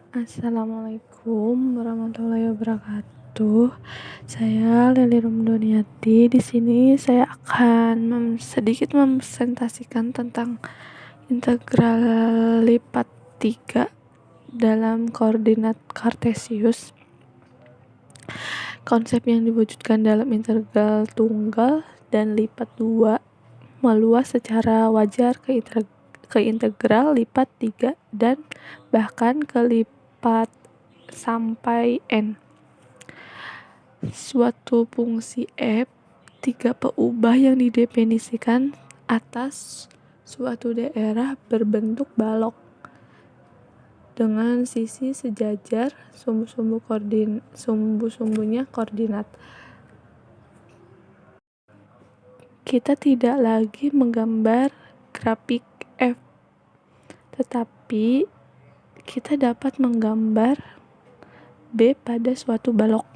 Assalamualaikum warahmatullahi wabarakatuh. Saya Leli Rumdoniati. Di sini saya akan sedikit mempresentasikan tentang integral lipat 3 dalam koordinat kartesius. Konsep yang diwujudkan dalam integral tunggal dan lipat 2 meluas secara wajar ke integral lipat 3 dan bahkan ke lipat sampai n. Suatu fungsi f 3 peubah yang didefinisikan atas suatu daerah berbentuk balok dengan sisi sejajar sumbu-sumbunya koordinat. Kita tidak lagi menggambar grafik f, tetapi kita dapat menggambar B pada suatu balok.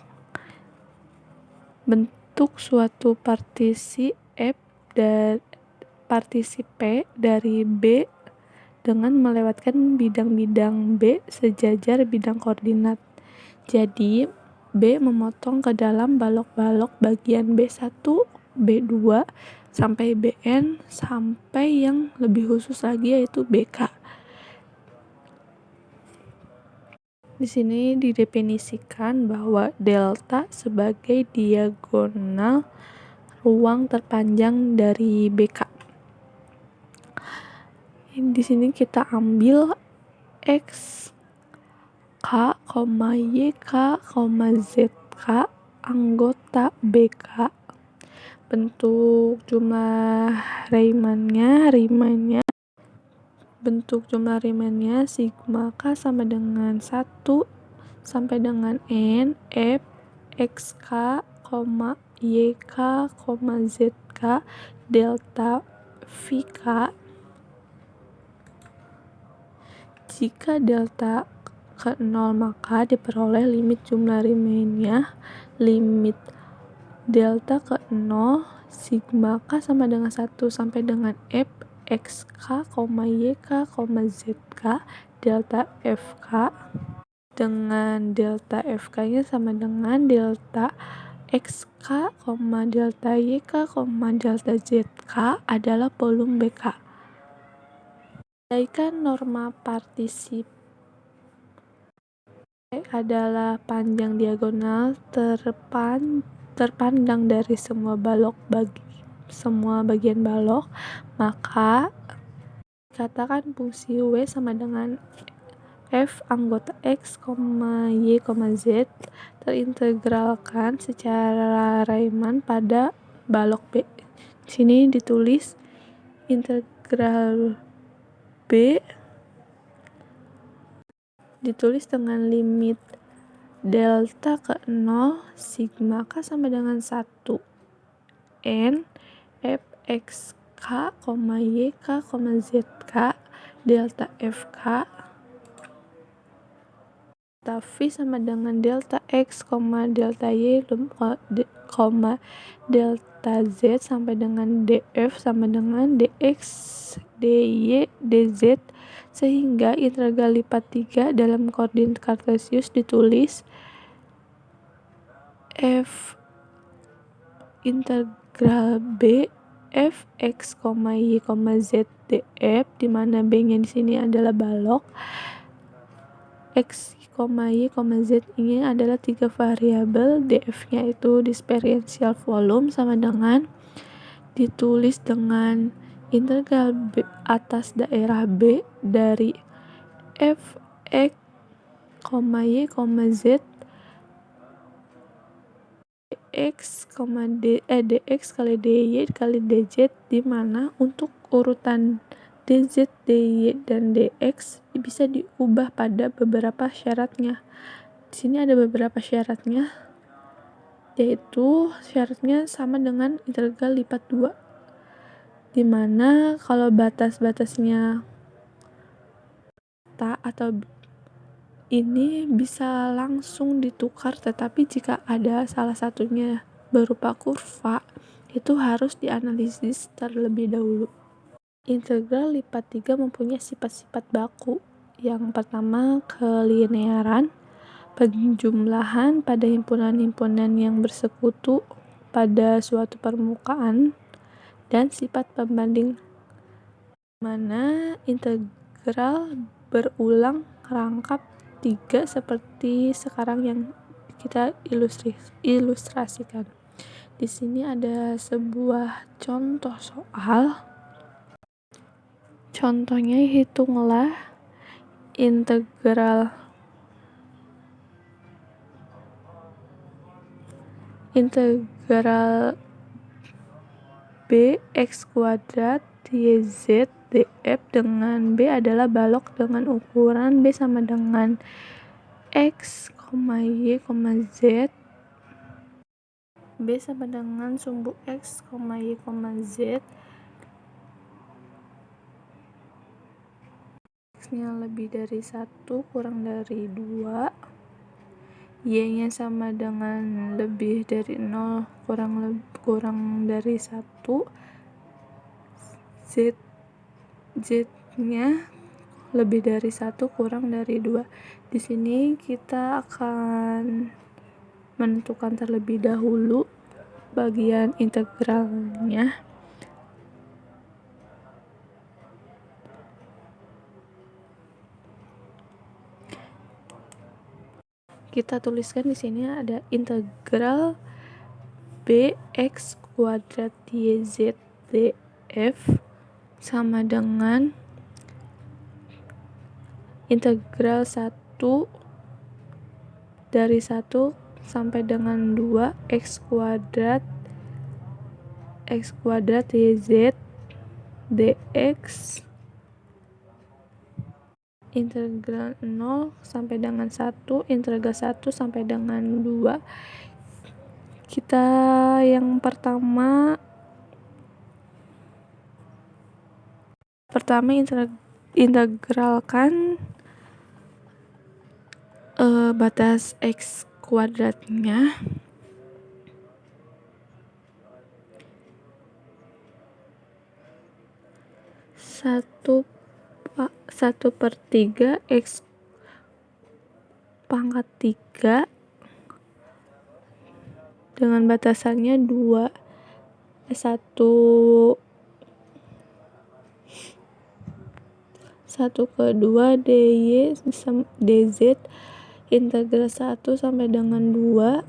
Bentuk suatu partisi F dan partisi P dari B dengan melewatkan bidang-bidang B sejajar bidang koordinat. Jadi, B memotong ke dalam balok-balok bagian B1, B2, sampai Bn, sampai yang lebih khusus lagi yaitu BK. Di sini didefinisikan bahwa delta sebagai diagonal ruang terpanjang dari BK. Di sini kita ambil X, K, Y, K, Z, K anggota BK. Bentuk jumlah Riemannnya sigma K sama dengan 1 sampai dengan N F X K, Y K, Z K delta V K. Jika delta ke 0 maka diperoleh limit jumlah Riemannnya limit delta ke 0 sigma K sama dengan 1 sampai dengan F X K, Y K, Z K delta F K dengan delta F K nya sama dengan delta X K, delta Y K, delta Z K adalah volume BK. Andaikan norma partisi P adalah panjang diagonal terpandang dari semua bagian balok, maka dikatakan fungsi W sama dengan F anggota X, Y, Z terintegralkan secara Riemann pada balok B. Di sini ditulis integral B ditulis dengan limit delta ke 0 sigma K sama dengan 1 N F X K, Y K, Z K delta F K delta V sama dengan delta X, delta Y, delta Z sampai dengan dF sama dengan dx, dy, dz sehingga integral lipat 3 dalam koordinat kartesius ditulis F integral B F X, Y, Z df di mana B-nya di sini adalah balok. X, Y, Z ini adalah 3 variabel, df-nya itu differential volume sama dengan ditulis dengan integral B atas daerah B dari F X, Y, Z dx kali dy kali dz, di mana untuk urutan dz, dy, dan dx bisa diubah pada beberapa syaratnya. Di sini ada beberapa syaratnya, yaitu syaratnya sama dengan integral lipat 2, di mana kalau batas-batasnya atau ini bisa langsung ditukar, tetapi jika ada salah satunya berupa kurva, itu harus dianalisis terlebih dahulu. Integral lipat 3 mempunyai sifat-sifat baku, Yang pertama, kelinearan, penjumlahan pada himpunan-himpunan yang bersekutu pada suatu permukaan, dan sifat pembanding mana integral berulang rangkap 3 seperti sekarang yang kita ilustrasikan. Di sini ada sebuah contoh soal. Contohnya, hitunglah integral b x kuadrat yz df dengan b adalah balok dengan ukuran b sama dengan x, y, z. B sama dengan sumbu x, y, z. X-nya lebih dari 1 kurang dari 2. Y-nya sama dengan lebih dari 0 kurang dari 1. Z-nya lebih dari 1 kurang dari 2. Di sini kita akan menentukan terlebih dahulu bagian integralnya. Kita tuliskan di sini ada integral b x kuadrat yz df sama dengan integral 1 dari 1 sampai dengan 2 x kuadrat yz dx, integral 0 sampai dengan 1, integral 1 sampai dengan 2. Kita yang pertama integralkan batas x kuadratnya. Satu per 3 x pangkat 3 dengan batasannya 1 ke 2 dy dz integral 1 sampai dengan 2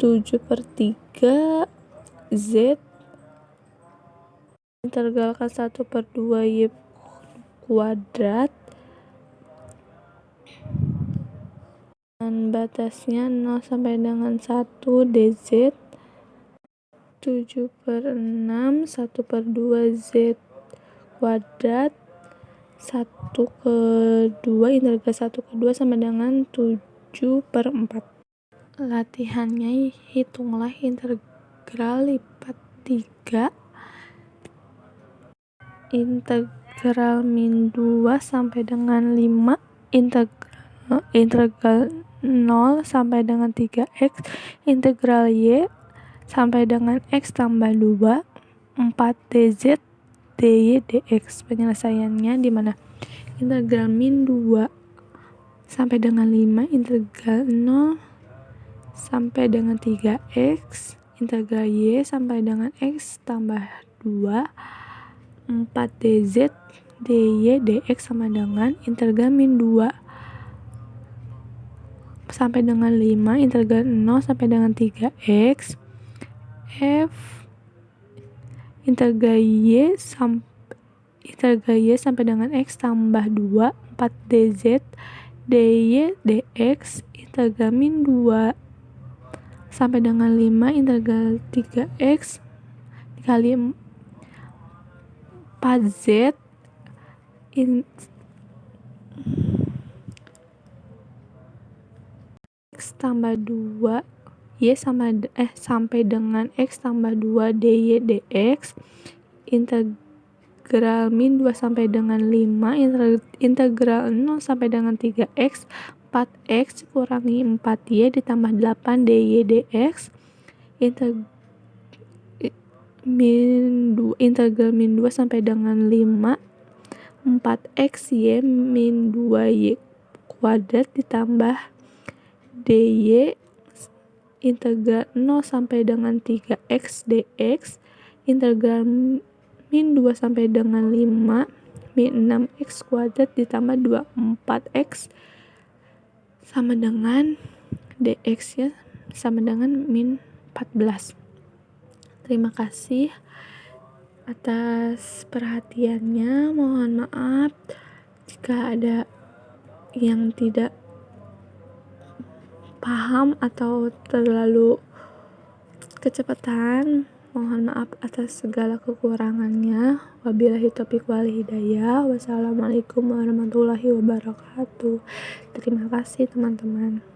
7 per 3 z integralkan 1 per 2 y kuadrat dan batasnya 0 sampai dengan 1 dz 7 per 6 1 per 2 z kuadrat 1 ke 2 integral 1 ke 2 sama dengan 7 per 4. Latihannya, hitunglah integral lipat 3 integral min 2 sampai dengan 5 integral 0 sampai dengan 3x integral y sampai dengan x tambah 2 4 dz dy dx. Penyelesaiannya di mana integral min 2 sampai dengan 5 integral 0 sampai dengan 3x integral y sampai dengan x tambah 2 4 dz dy dx sama dengan integral min 2 sampai dengan 5 integral 0 sampai dengan 3x f integral y sampai dengan x tambah 2 4 dz dy dx integral min 2 sampai dengan 5 integral 3x dikali 4z x tambah 2 y sampai dengan x tambah 2 dy dx integral min 2 sampai dengan 5 integral 0 sampai dengan 3x 4x kurangi 4y ditambah 8 dy dx integral min 2 sampai dengan 5 4xy min 2y kuadrat ditambah dy integral 0 sampai dengan 3x dx integral min 2 sampai dengan 5 min 6x kuadrat ditambah 24x sama dengan dx ya sama dengan min 14. Terima kasih atas perhatiannya. Mohon maaf jika ada yang tidak paham atau terlalu kecepatan. Mohon maaf atas segala kekurangannya. Wabillahi taufiq wal hidayah. Wassalamualaikum warahmatullahi wabarakatuh. Terima kasih teman-teman.